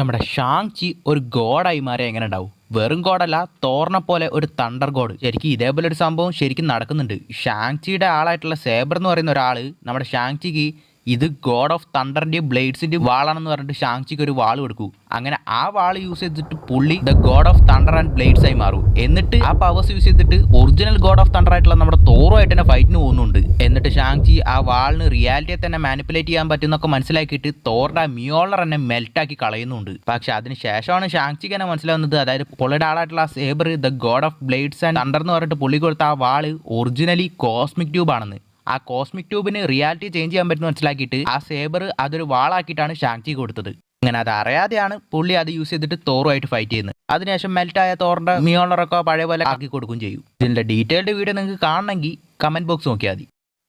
നമ്മുടെ ഷാങ് ഒരു ഗോഡായി മാറിയ എങ്ങനെ ഉണ്ടാവും? വെറും ഗോഡല്ല, തോറിനെ പോലെ ഒരു തണ്ടർ ഗോഡ്. ശരിക്കും ഇതേപോലെ ഒരു സംഭവം ശരിക്കും നടക്കുന്നുണ്ട്. ഷാങ് ആളായിട്ടുള്ള സേബർ എന്ന് പറയുന്ന ഒരാൾ നമ്മുടെ ഷാങ് ഇത് ഗോഡ് ഓഫ് തണ്ടറിൻ്റെയും ബ്ലേഡ്സിൻ്റെയും വാളാണെന്ന് പറഞ്ഞിട്ട് ഷാങ് ഒരു വാൾ കൊടുക്കൂ. അങ്ങനെ ആ വാൾ യൂസ് ചെയ്തിട്ട് പുള്ളി the god of thunder and blades ആയി മാറും. എന്നിട്ട് ആ പവേഴ്സ് യൂസ് ചെയ്തിട്ട് ഒറിജിനൽ ഗോഡ് ഓഫ് തണ്ടർ ആയിട്ടുള്ള നമ്മുടെ തോറുമായിട്ട് തന്നെ ഫൈറ്റിന് പോകുന്നുണ്ട്. എന്നിട്ട് ഷാങ് ആ വാളിന് റിയാലിറ്റിയെ തന്നെ മാനിപ്പുലേറ്റ് ചെയ്യാൻ പറ്റുന്നൊക്കെ മനസ്സിലാക്കിയിട്ട് തോറിന്റെ മിയോളർ തന്നെ മെൽറ്റാക്കി കളയുന്നുണ്ട്. പക്ഷെ അതിന് ശേഷമാണ് ഷാങ് തന്നെ മനസ്സിലാവുന്നത്, അതായത് പുള്ളിയുടെ ആളായിട്ടുള്ള Saber the god of blades and thunder എന്ന് പറഞ്ഞിട്ട് പുള്ളി കൊടുത്ത ആ വാള് ഒറിജിനലി കോസ്മിക് ട്യൂബ് ആണെന്ന്. ആ കോസ്മിക് ട്യൂബിന് റിയാലിറ്റി ചേഞ്ച് ചെയ്യാൻ പറ്റുന്ന മനസ്സിലാക്കിയിട്ട് ആ സേബർ അതൊരു വാളാക്കിയിട്ടാണ് ഷാങ് കൊടുത്തത്. അങ്ങനെ അത് അറിയാതെയാണ് പുള്ളി അത് യൂസ് ചെയ്തിട്ട് തോറുമായിട്ട് ഫൈറ്റ് ചെയ്യുന്നത്. അതിനുശേഷം മെൽറ്റായ തോറിന്റെ മിയോളറൊക്കെ പഴയ പോലെ ആക്കി കൊടുക്കുകയും ചെയ്യും. ഇതിന്റെ ഡീറ്റെയിൽഡ് വീഡിയോ നിങ്ങൾക്ക് കാണണമെങ്കിൽ കമന്റ് ബോക്സ് നോക്കിയാൽ മതി.